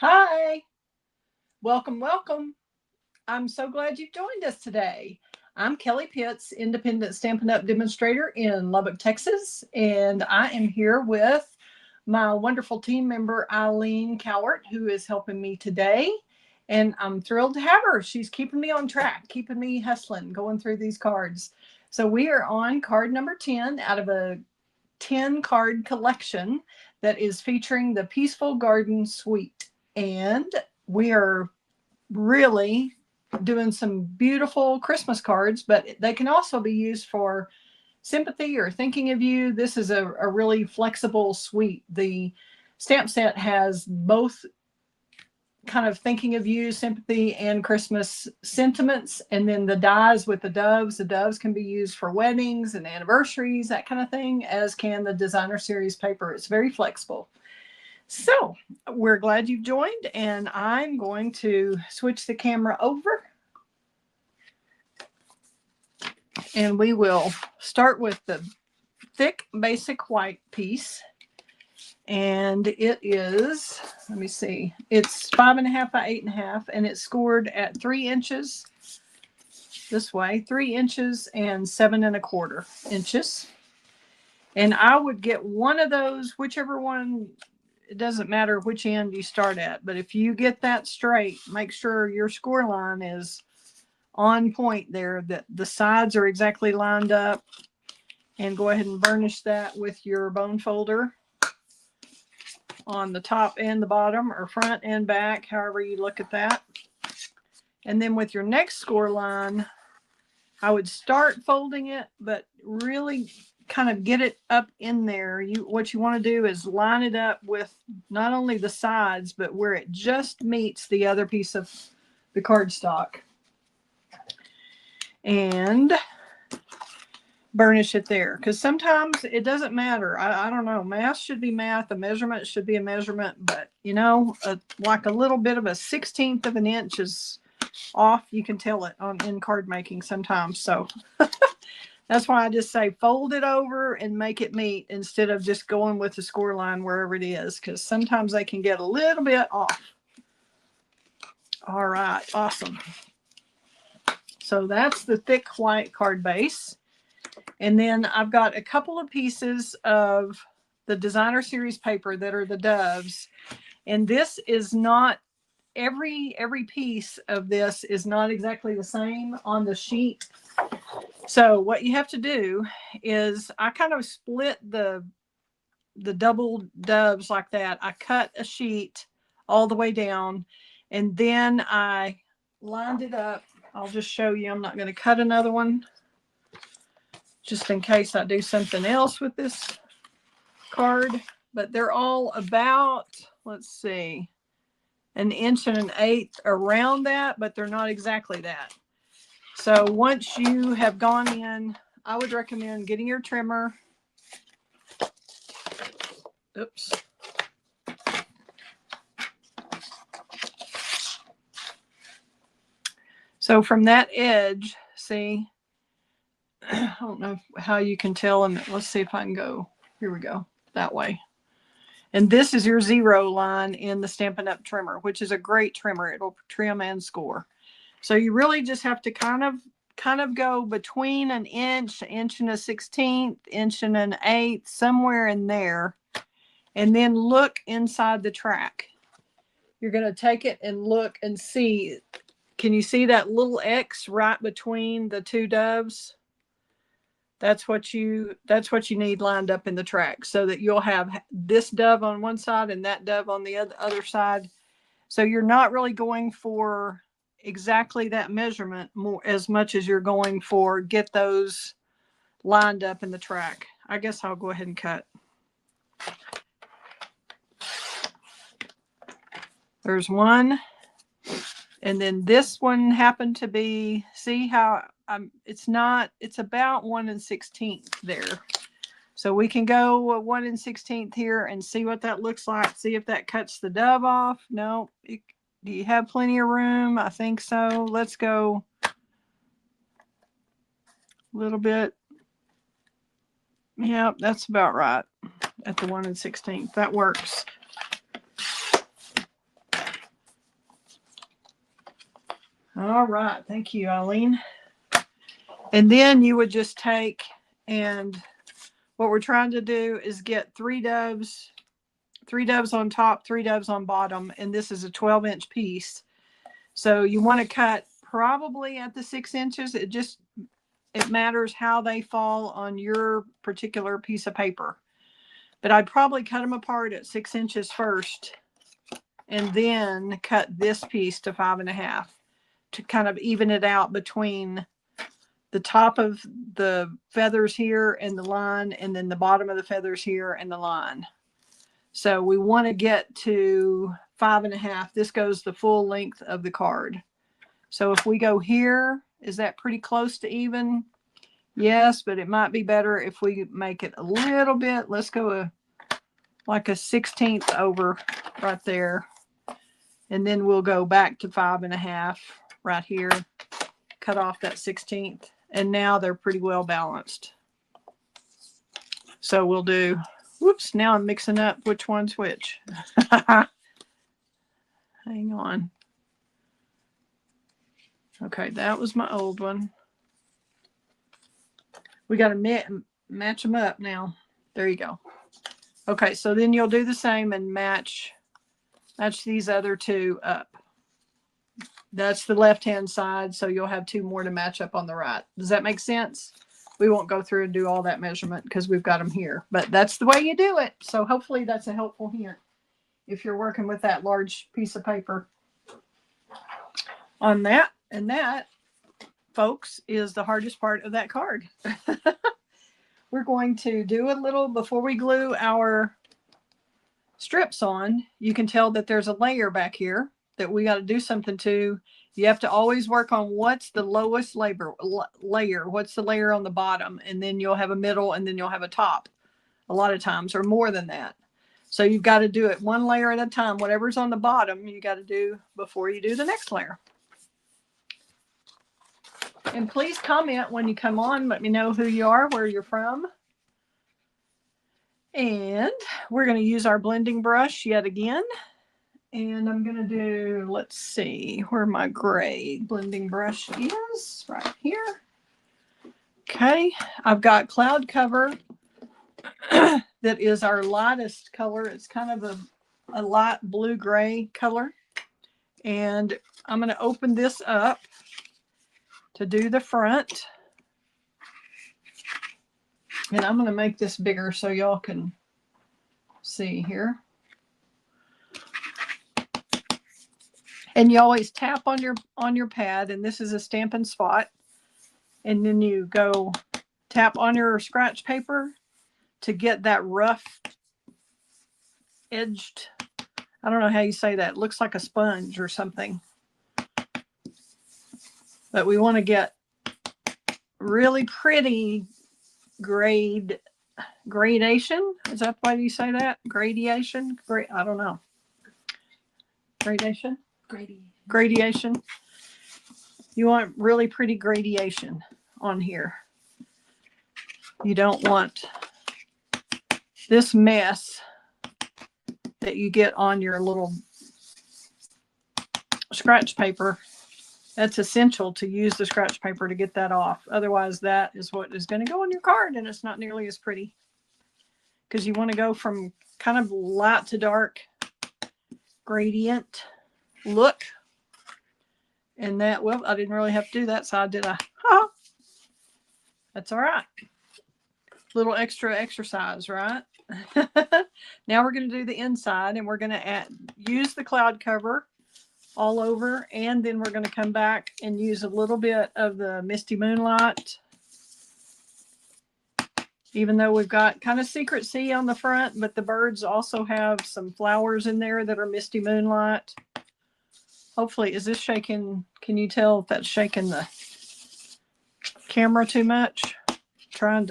Hi, welcome, welcome. I'm so glad you've joined us today. I'm Kelley Pitts, independent Stampin' Up! Demonstrator in Lubbock, Texas, and I am here with my wonderful team member, Eileen Cowart, who is helping me today. And I'm thrilled to have her. She's keeping me on track, keeping me hustling, going through these cards. So we are on card number 10 out of a 10 card collection that is featuring the Peaceful Garden Suite. And we are really doing some beautiful Christmas cards, but they can also be used for sympathy or thinking of you. This is a really flexible suite. The stamp set has both kind of thinking of you, sympathy, and Christmas sentiments. And then the dies with the doves can be used for weddings and anniversaries, that kind of thing, as can the designer series paper. It's very flexible. So we're glad you've joined, and I'm going to switch the camera over, and we will start with the thick basic white piece. And it is, let me see, it's 5.5 by 8.5, and it's scored at 3 inches this way, 3 inches and 7.25 inches. And I would get one of those, whichever one, it doesn't matter which end you start at, but if you get that straight, make sure your score line is on point there, that the sides are exactly lined up, and go ahead and burnish that with your bone folder on the top and the bottom, or front and back, however you look at that. And then with your next score line, I would start folding it, but really kind of get it up in there. What you want to do is line it up with not only the sides, but where it just meets the other piece of the cardstock. And burnish it there, because sometimes it doesn't matter. I don't know, math should be math, a measurement should be a measurement, but like a little bit of a 1/16 of an inch is off. You can tell it in card making sometimes. So that's why I just say fold it over and make it meet, instead of just going with the score line wherever it is, because sometimes they can get a little bit off. All right, awesome. So that's the thick white card base. And then I've got a couple of pieces of the designer series paper that are the doves. And this is not, every piece of this is not exactly the same on the sheet. So what you have to do is, I kind of split the double doves like that. I cut a sheet all the way down, and then I lined it up. I'll just show you. I'm not going to cut another one, just in case I do something else with this card. But they're all about, let's see, 1 1/8 around that, but they're not exactly that. So once you have gone in, I would recommend getting your trimmer. Oops. So from that edge, see, I don't know how you can tell, and let's see if I can go, here we go, that way. And this is your 0 line in the Stampin' Up! Trimmer, which is a great trimmer. It'll trim and score. So you really just have to kind of go between 1 inch, 1 1/16, 1 1/8, somewhere in there, and then look inside the track. You're going to take it and look and see. Can you see that little X right between the two doves? That's what you need lined up in the track, so that you'll have this dove on one side and that dove on the other side. So you're not really going for exactly that measurement as much as you're going for get those lined up in the track. I guess I'll go ahead and cut. There's one. And then this one happened to be, see how it's about 1 1/16 there. So we can go 1 1/16 here and see what that looks like. See if that cuts the dove off. No, do you have plenty of room? I think so. Let's go a little bit. Yep, that's about right at the 1 1/16. That works. All right. Thank you, Eileen. And then you would just take, and what we're trying to do is get 3 doves on top, 3 doves on bottom. And this is a 12-inch piece. So you want to cut probably at the 6 inches. It matters how they fall on your particular piece of paper. But I'd probably cut them apart at 6 inches first, and then cut this piece to 5.5 to kind of even it out between the top of the feathers here and the line, and then the bottom of the feathers here and the line. So we want to get to 5.5. This goes the full length of the card. So if we go here, is that pretty close to even? Yes, but it might be better if we make it a little bit. Let's go like a 1/16 over right there. And then we'll go back to 5.5 right here. Cut off that 1/16. And now they're pretty well balanced. So we'll do, whoops, now I'm mixing up which one's which. Hang on. Okay, that was my old one. We got to match them up now. There you go. Okay, so then you'll do the same and match these other 2 up. That's the left-hand side, so you'll have 2 more to match up on the right. Does that make sense? We won't go through and do all that measurement because we've got them here, but that's the way you do it. So hopefully that's a helpful hint if you're working with that large piece of paper on that. And that, folks, is the hardest part of that card. We're going to do a little, before we glue our strips on, you can tell that there's a layer back here that we got to do something to. You have to always work on what's the lowest layer, what's the layer on the bottom, and then you'll have a middle, and then you'll have a top a lot of times, or more than that. So you've got to do it one layer at a time. Whatever's on the bottom, you got to do before you do the next layer. And please comment when you come on. Let me know who you are, where you're from. And we're going to use our blending brush yet again. And I'm going to do, let's see, where my gray blending brush is, right here. Okay, I've got Cloud Cover that is our lightest color. It's kind of a light blue-gray color. And I'm going to open this up to do the front. And I'm going to make this bigger so y'all can see here. And you always tap on your pad, and this is a Stampin' Spot. And then you go tap on your scratch paper to get that rough edged, I don't know how you say that. It looks like a sponge or something. But we want to get really pretty gradation. Is that the way you say that? Gradation? I don't know. Gradation? Gradation. You want really pretty gradation on here. You don't want this mess that you get on your little scratch paper. That's essential to use the scratch paper to get that off. Otherwise, that is what is going to go on your card, and it's not nearly as pretty. Because you want to go from kind of light to dark gradient look. And that, well, I didn't really have to do that side, did I? Oh, that's all right. Little extra exercise, right? Now we're going to do the inside, and we're going to use the Cloud Cover all over, and then we're going to come back and use a little bit of the Misty Moonlight. Even though we've got kind of Secret Sea on the front, but the birds also have some flowers in there that are Misty Moonlight. Hopefully, is this shaking? Can you tell if that's shaking the camera too much? Trying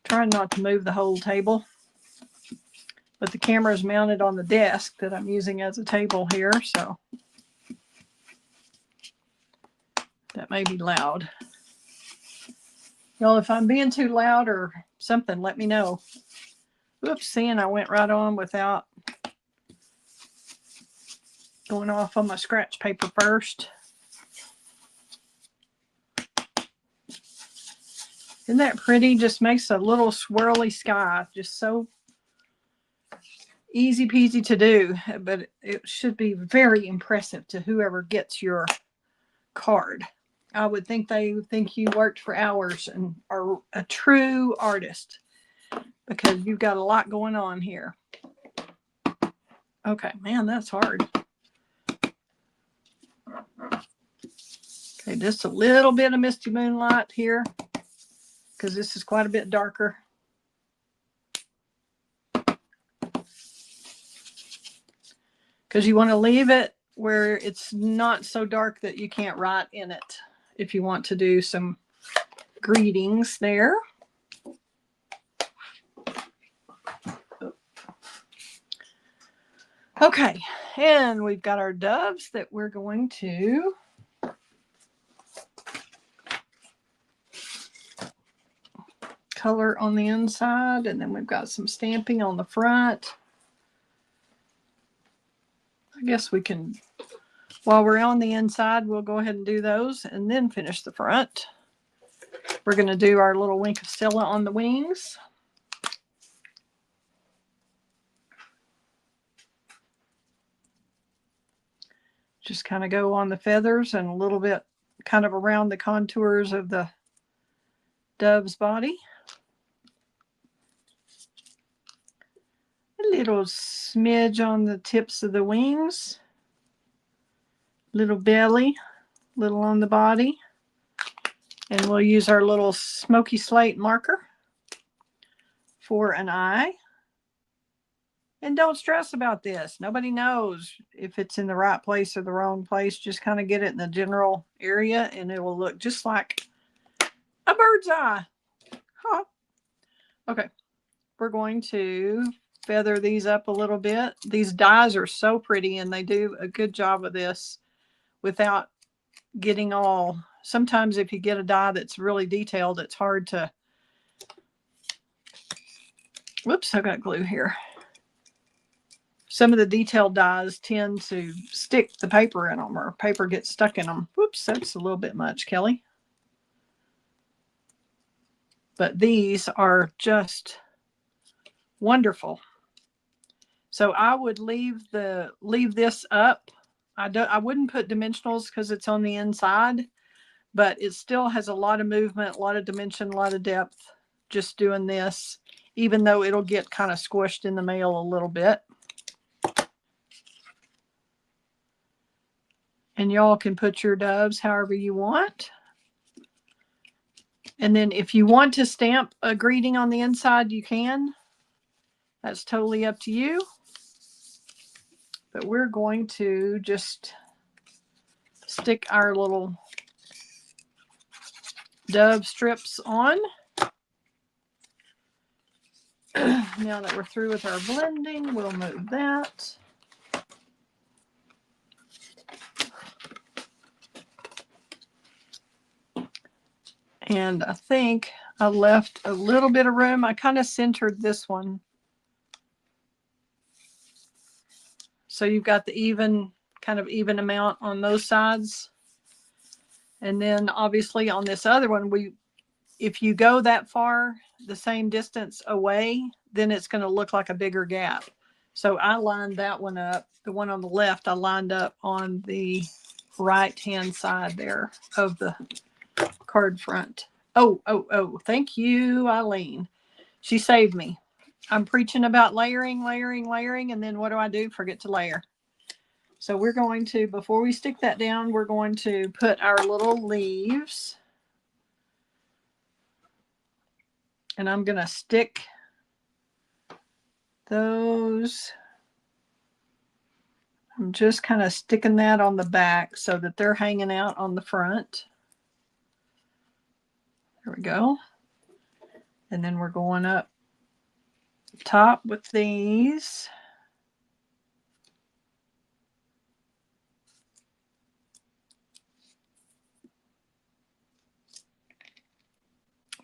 not to move the whole table. But the camera is mounted on the desk that I'm using as a table here, so that may be loud. Y'all, if I'm being too loud or something, let me know. Oops, seeing I went right on without. Going off on my scratch paper first. Isn't that pretty? Just makes a little swirly sky. Just so easy peasy to do, but it should be very impressive to whoever gets your card. I would think they would think you worked for hours and are a true artist because you've got a lot going on here. Okay, man, that's hard. Okay, just a little bit of misty moonlight here because this is quite a bit darker. Because you want to leave it where it's not so dark that you can't write in it if you want to do some greetings there. Okay, and we've got our doves that we're going to color on the inside, and then we've got some stamping on the front. I guess we can, while we're on the inside, we'll go ahead and do those and then finish the front. We're going to do our little wink of Stella on the wings. Just kind of go on the feathers and a little bit kind of around the contours of the dove's body. A little smidge on the tips of the wings. Little belly, little on the body. And we'll use our little smoky slate marker for an eye. And don't stress about this. Nobody knows if it's in the right place or the wrong place. Just kind of get it in the general area and it will look just like a bird's eye. Huh. Okay, we're going to feather these up a little bit. These dies are so pretty and they do a good job of this without getting all. Sometimes if you get a die that's really detailed, it's hard to. Whoops, I've got glue here. Some of the detailed dies tend to stick the paper in them or paper gets stuck in them. Whoops, that's a little bit much, Kelly. But these are just wonderful. So I would leave this up. I wouldn't put dimensionals because it's on the inside, but it still has a lot of movement, a lot of dimension, a lot of depth just doing this, even though it'll get kind of squished in the mail a little bit. And y'all can put your doves however you want. And then if you want to stamp a greeting on the inside, you can. That's totally up to you. But we're going to just stick our little dove strips on. Now that we're through with our blending, we'll move that. And I think I left a little bit of room. I kind of centered this one. So you've got the kind of even amount on those sides. And then obviously on this other one, if you go that far, the same distance away, then it's going to look like a bigger gap. So I lined that one up. The one on the left, I lined up on the right-hand side there of the card front. Oh, thank you, Eileen. She saved me. I'm preaching about layering, and then what do? Forget to layer. So we're going to, before we stick that down, we're going to put our little leaves. And I'm going to stick those. I'm just kind of sticking that on the back so that they're hanging out on the front. There we go. And then we're going up top with these.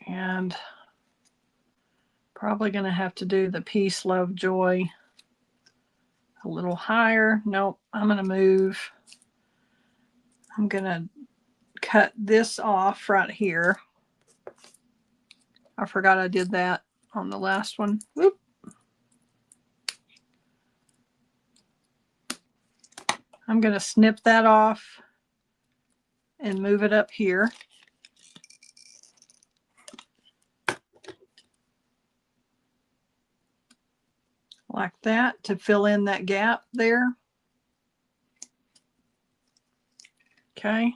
And probably going to have to do the peace, love, joy a little higher. Nope, I'm going to move. I'm going to cut this off right here. I forgot I did that on the last one. Whoop. I'm going to snip that off and move it up here. Like that to fill in that gap there. Okay,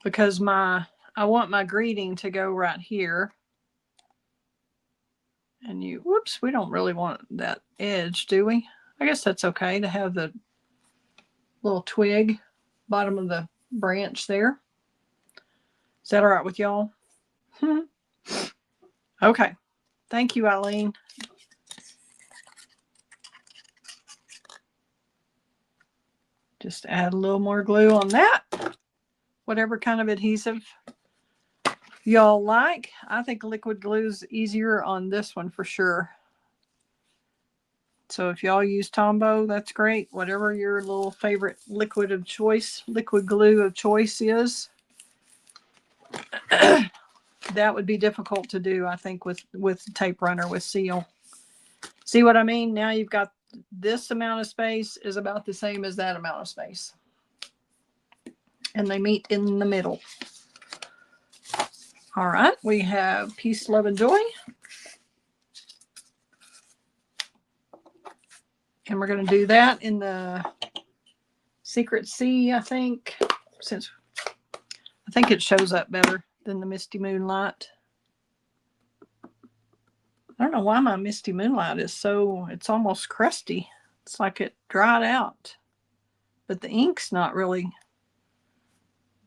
because I want my greeting to go right here. And whoops, we don't really want that edge, do we? I guess that's okay to have the little twig, bottom of the branch there. Is that all right with y'all? Okay, thank you, Eileen. Just add a little more glue on that. Whatever kind of adhesive y'all like. I think liquid glue is easier on this one for sure. So if y'all use Tombow, that's great. Whatever your little favorite liquid glue of choice is. That would be difficult to do, I think, with tape runner with seal. See what I mean? Now you've got this amount of space is about the same as that amount of space. And they meet in the middle. All right, we have Peace, Love, and Joy. And we're going to do that in the Secret Sea, I think, since I think it shows up better than the Misty Moonlight. I don't know why my Misty Moonlight is so, it's almost crusty. It's like it dried out. But the ink's not really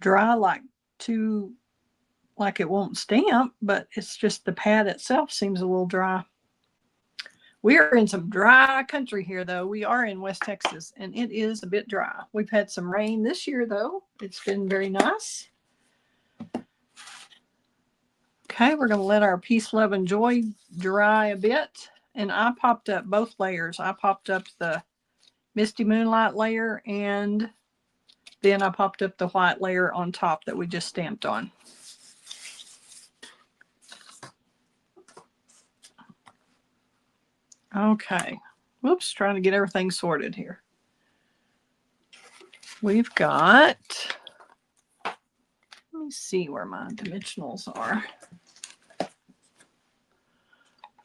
dry like it won't stamp, but it's just the pad itself seems a little dry. We are in some dry country here, though. We are in West Texas, and it is a bit dry. We've had some rain this year, though. It's been very nice. Okay, we're going to let our Peace, Love, and Joy dry a bit. And I popped up both layers. I popped up the Misty Moonlight layer, and then I popped up the white layer on top that we just stamped on. Okay. Whoops, trying to get everything sorted here. We've got, let me see where my dimensionals are.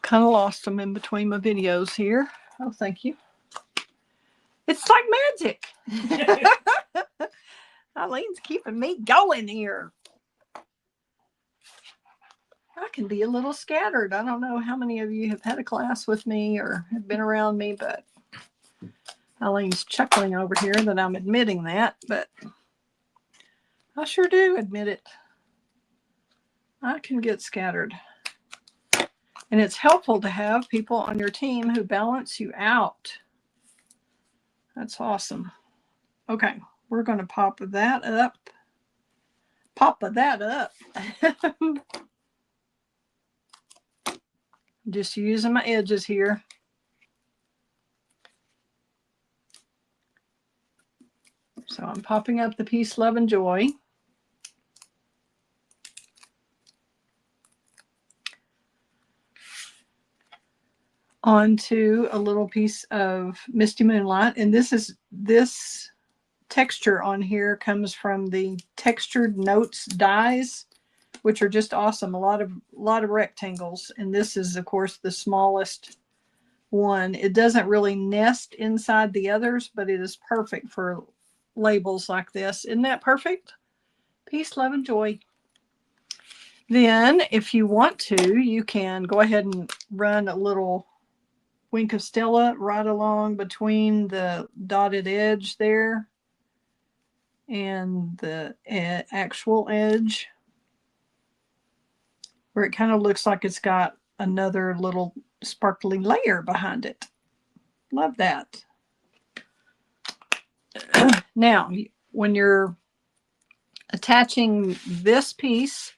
Kind of lost them in between my videos here. Oh, thank you. It's like magic. Eileen's keeping me going here. I can be a little scattered. I don't know how many of you have had a class with me or have been around me, but Eileen's chuckling over here that I'm admitting that, but I sure do admit it. I can get scattered. And it's helpful to have people on your team who balance you out. That's awesome. Okay, we're going to pop that up. Just using my edges here. So I'm popping up the Peace, Love, and Joy. Onto a little piece of Misty Moonlight. And this texture on here comes from the Textured Notes dies, which are just awesome. A lot of rectangles. And this is, of course, the smallest one. It doesn't really nest inside the others, but it is perfect for labels like this. Isn't that perfect? Peace, love, and joy. Then, if you want to, you can go ahead and run a little wink of Stella right along between the dotted edge there and the actual edge, where it kind of looks like it's got another little sparkly layer behind it. Love that. Now, when you're attaching this piece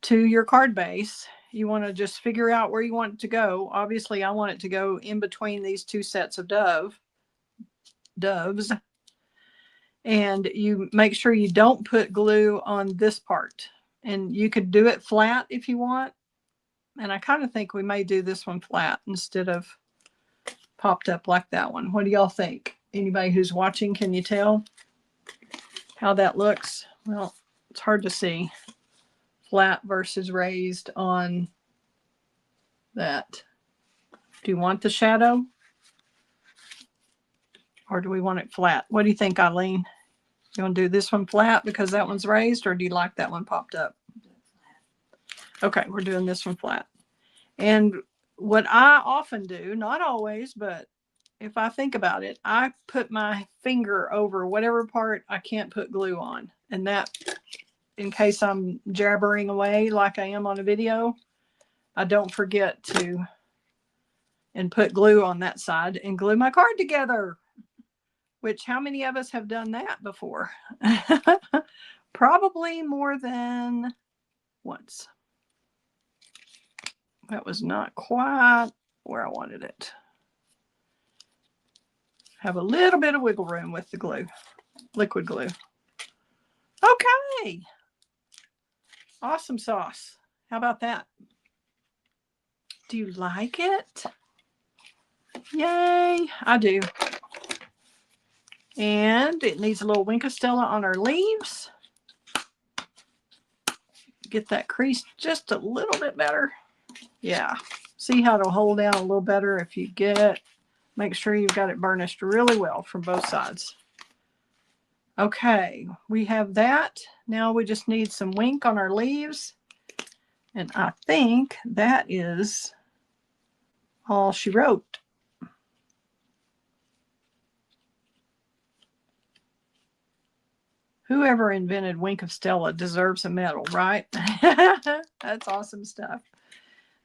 to your card base, you want to just figure out where you want it to go. Obviously, I want it to go in between these two sets of dove. doves. And you make sure you don't put glue on this part. And you could do it flat if you want. And I kind of think we may do this one flat instead of popped up like that one. What do y'all think? Anybody who's watching, can you tell how that looks? Well, it's hard to see. Flat versus raised on that. Do you want the shadow? Or do we want it flat? What do you think, Eileen? You want to do this one flat because that one's raised, or do you like that one popped up? Okay, we're doing this one flat. And what I often do, not always, but if I think about it, I put my finger over whatever part I can't put glue on. And that, in case I'm jabbering away like I am on a video, I don't forget to and put glue on that side and glue my card together. Which, how many of us have done that before? Probably more than once. That was not quite where I wanted it. Have a little bit of wiggle room with the glue, liquid glue. Okay. Awesome sauce. How about that? Do you like it? Yay, I do. And it needs a little Wink of Stella on our leaves. Get that crease just a little bit better. Yeah. See how it'll hold down a little better if you get it. Make sure you've got it burnished really well from both sides. Okay, we have that. Now we just need some Wink on our leaves. And I think that is all she wrote. Whoever invented Wink of Stella deserves a medal, right? That's awesome stuff.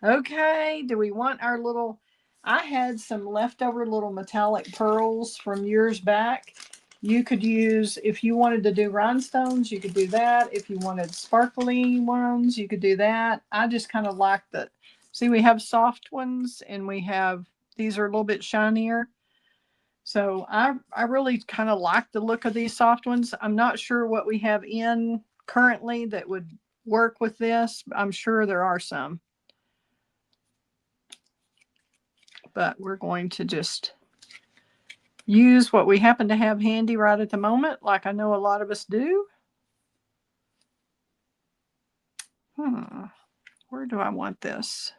Okay, do we want our little... I had some leftover little metallic pearls from years back. You could use, if you wanted to do rhinestones, you could do that. If you wanted sparkly ones, you could do that. I just kind of like the... See, we have soft ones, and we have... These are a little bit shinier. So I really kind of like the look of these soft ones. I'm not sure what we have in currently that would work with this. I'm sure there are some. But we're going to just use what we happen to have handy right at the moment, like I know a lot of us do. Where do I want this?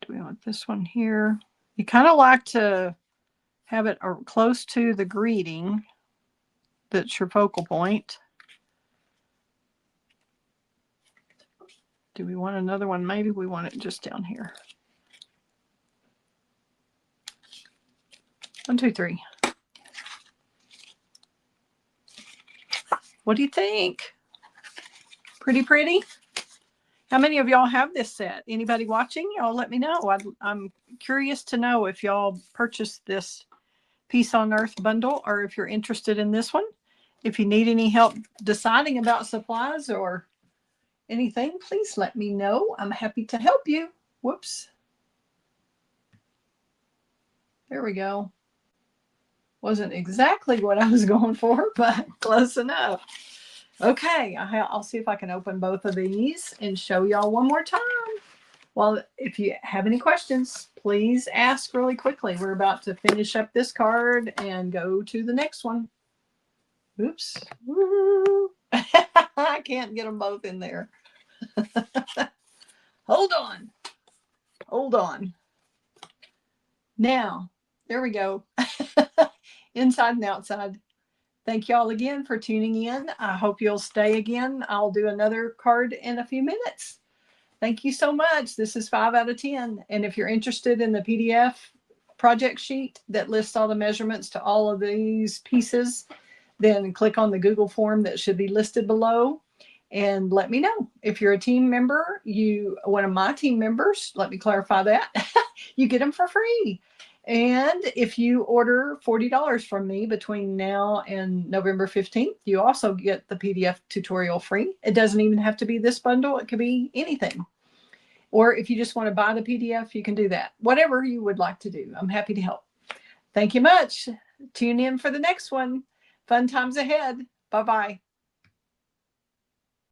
Do we want this one here? You kind of like to have it close to the greeting. That's your focal point. Do we want another one? Maybe we want it just down here. 1, 2, 3. What do you think? Pretty pretty? How many of y'all have this set? Anybody watching? Y'all let me know. I'm curious to know if y'all purchased this Peace on Earth bundle or if you're interested in this one. If you need any help deciding about supplies or anything, please let me know. I'm happy to help you. Whoops. There we go. Wasn't exactly what I was going for, but close enough. Okay, I'll see if I can open both of these and show y'all one more time. Well, if you have any questions, please ask really quickly. We're about to finish up this card and go to the next one. Oops. I can't get them both in there. Hold on. Hold on. Now, there we go. Inside and outside. Thank y'all again for tuning in. I hope you'll stay again. I'll do another card in a few minutes. Thank you so much. This is 5 out of 10. And if you're interested in the PDF project sheet that lists all the measurements to all of these pieces, then click on the Google form that should be listed below and let me know. If you're a team member, one of my team members, let me clarify that, you get them for free. And if you order $40 from me between now and November 15th, you also get the PDF tutorial free. It doesn't even have to be this bundle. It could be anything. Or if you just want to buy the PDF, you can do that. Whatever you would like to do. I'm happy to help. Thank you much. Tune in for the next one. Fun times ahead. Bye-bye.